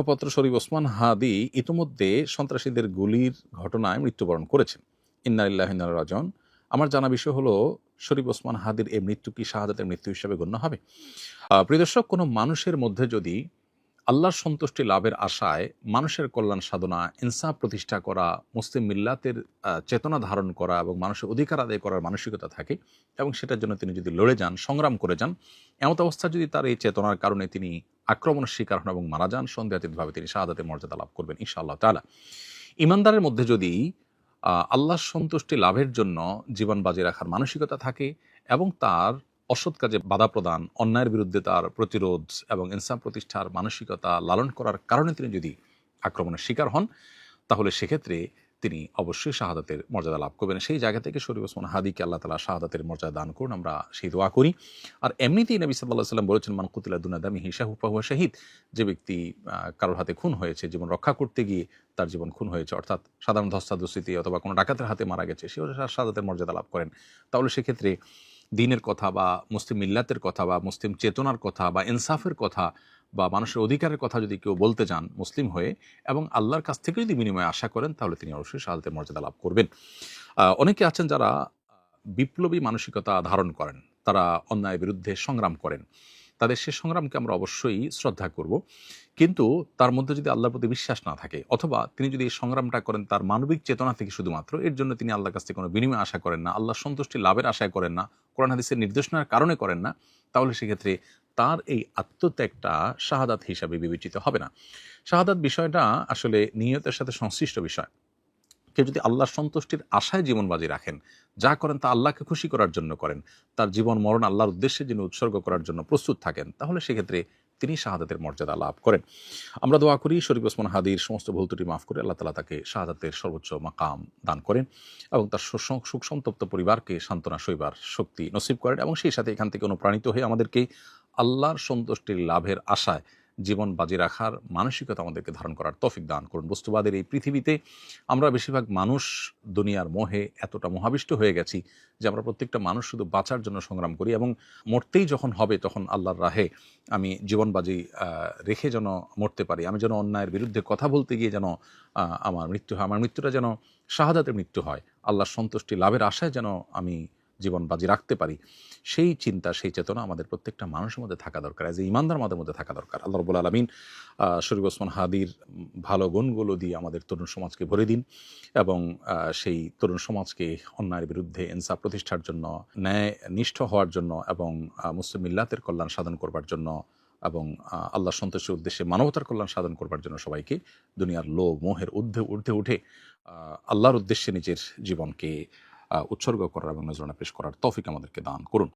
মুখপাত্র শরীফ ওসমান হাদি ইতিমধ্যে সন্ত্রাসীদের গুলির ঘটনায় মৃত্যুবরণ করেছেন। ইন্না লিল্লাহি ওয়া ইন্না ইলাইহি রাজিউন। আমার জানা বিষয় হলো, শরীফ ওসমান হাদির এই মৃত্যু কি শাহাদাতের মৃত্যু হিসেবে গণ্য হবে? প্রিয় দর্শক, কোনো মানুষের মধ্যে যদি আল্লাহর সন্তুষ্টি লাভের আশায় মানুষের কল্যাণ সাধনা, ইনসাফ প্রতিষ্ঠা করা, মুসলিম মিল্লাতের চেতনা ধারণ করা এবং মানুষের অধিকার আদায় করার মানসিকতা থাকে এবং সেটার জন্য তিনি যদি লড়ে যান, সংগ্রাম করে যান, এমত অবস্থা যদি তার এই চেতনার কারণে তিনি আক্রমণের শিকার হন এবং মারা যান, সন্দেহাতীতভাবে তিনি শাহাদাতের মর্যাদা লাভ করবেন ইনশাআল্লাহ তাআলা। ইমানদারের মধ্যে যদি আল্লাহর সন্তুষ্টি লাভের জন্য জীবন বাজি রাখার মানসিকতা থাকে এবং তার অসৎ কাজে বাধা প্রদান, অন্যায়ের বিরুদ্ধে তার প্রতিরোধ এবং ইনসাফ প্রতিষ্ঠার মানসিকতা লালন করার কারণে তিনি যদি আক্রমণের শিকার হন, তাহলে সেক্ষেত্রে তিনি অবশ্যই শাহাদাতের মর্যাদা লাভ করবেন। সেই জায়গা থেকে শরীফ ওসমান হাদিকে আল্লাহ তাআলা শাহাদাতের মর্যাদা দান করুন, আমরা সেই দোয়া করি। আর এমনিতেই নবী সাল্লাল্লাহু আলাইহি ওয়াসাল্লাম বলেছেন, মান কুতিলা দুনা দামিহি ফাহুয়া শাহিদ। যে ব্যক্তি কারোর হাতে খুন হয়েছে, জীবন রক্ষা করতে গিয়ে তার জীবন খুন হয়েছে, অর্থাৎ সাধারণ ধস্তাধস্তিতে অথবা কোনো ডাকাতের হাতে মারা গেছে, সেও শাহাদাতের মর্যাদা লাভ করেন। তাহলে সেক্ষেত্রে দ্বীনের কথা বা মুসলিম মিল্লাতের কথা বা মুসলিম চেতনার কথা বা ইনসাফের কথা বা মানুষের অধিকারের কথা যদি কেউ বলতে যান মুসলিম হয়ে এবং আল্লাহর কাছ থেকে যদি বিনিময়ে আশা করেন, তাহলে তিনি অবশ্যই শাহাদাতের মর্যাদা লাভ করবেন। অনেকে আছেন যারা বিপ্লবী মানসিকতা ধারণ করেন, তারা অন্যায়ের বিরুদ্ধে সংগ্রাম করেন, তাদের সে সংগ্রামকে আমরা অবশ্যই শ্রদ্ধা করব। কিন্তু তার মধ্যে যদি আল্লাহর প্রতি বিশ্বাস না থাকে, অথবা তিনি যদি এই সংগ্রামটা করেন তার মানবিক চেতনা থেকে শুধুমাত্র, এর জন্য তিনি আল্লাহর কাছ থেকে কোনো বিনিময় আশা করেন না, আল্লাহর সন্তুষ্টি লাভের আশায় করেন না, কোরআন হাদিসের নির্দেশনার কারণে করেন না, তাহলে সেক্ষেত্রে তার এই আত্মত্যাগটা শাহাদাত হিসাবে বিবেচিত হবে না। শাহাদাত বিষয়টা আসলে নিয়তের সাথে সংশ্লিষ্ট বিষয়। কেউ যদি আল্লাহর সন্তুষ্টির আশায় জীবন বাজি রাখেন, যা করেন তা আল্লাহকে খুশি করার জন্য করেন, তার জীবন মরণ আল্লাহর উদ্দেশ্যে যিনি উৎসর্গ করার জন্য প্রস্তুত থাকেন, তাহলে সেক্ষেত্রে তিনি শাহাদাতের মর্যাদা লাভ করেন। আমরা দোয়া করি শরীফ ওসমান হাদির সমস্ত ভুল ত্রুটি মাফ করে আল্লাহ তাআলা তাকে শাহাদাতের সর্বোচ্চ মাকাম দান করেন এবং তার সুখ সন্তপ্ত পরিবারকে সান্ত্বনা সইবার শক্তি নসিব করেন এবং সেই সাথে এখান থেকে অনুপ্রাণিত হয়ে আমাদেরকে আল্লাহর সন্তুষ্টির লাভের আশায় জীবন বাজি রাখার মানসিকতা আমাদেরকে ধারণ করার তৌফিক দান করুন। বস্তুবাদের এই পৃথিবীতে আমরা বেশিরভাগ মানুষ দুনিয়ার মোহে এতটা মোহাবিষ্ট হয়ে গেছি যে আমরা প্রত্যেকটা মানুষ শুধু বাঁচার জন্য সংগ্রাম করি এবং মরতেই যখন হবে তখন আল্লাহর রাহে আমি জীবন বাজি রেখে যেন মরতে পারি, আমি যেন অন্যায়ের বিরুদ্ধে কথা বলতে গিয়ে যেন আমার মৃত্যু হয়, আমার মৃত্যুটা যেন শাহাদাতের মৃত্যু হয়, আল্লাহর সন্তুষ্টি লাভের আশায় যেন আমি জীবন বাজি রাখতে পারি, সেই চিন্তা, সেই চেতনা আমাদের প্রত্যেকটা মানুষের মধ্যে থাকা দরকার, এজ এ ইমানদার আমাদের মধ্যে থাকা দরকার। আল্লাহ রাব্বুল আলামিন শরীফ ওসমান হাদির ভালো গুণগুলো দিয়ে আমাদের তরুণ সমাজকে ভরে দিন এবং সেই তরুণ সমাজকে অন্যায়ের বিরুদ্ধে ইনসাফ প্রতিষ্ঠার জন্য, ন্যায় নিষ্ঠ হওয়ার জন্য এবং মুসলিম মিল্লাতের কল্যাণ সাধন করবার জন্য এবং আল্লাহর সন্তুষ্টির উদ্দেশ্যে মানবতার কল্যাণ সাধন করবার জন্য সবাইকে দুনিয়ার লোভ মোহের ঊর্ধ্বে উঠে আল্লাহর উদ্দেশ্যে নিজের জীবনকে উৎসর্গ করার এবং নজরানা পেশ করার তৌফিক আমাদেরকে দান করুন।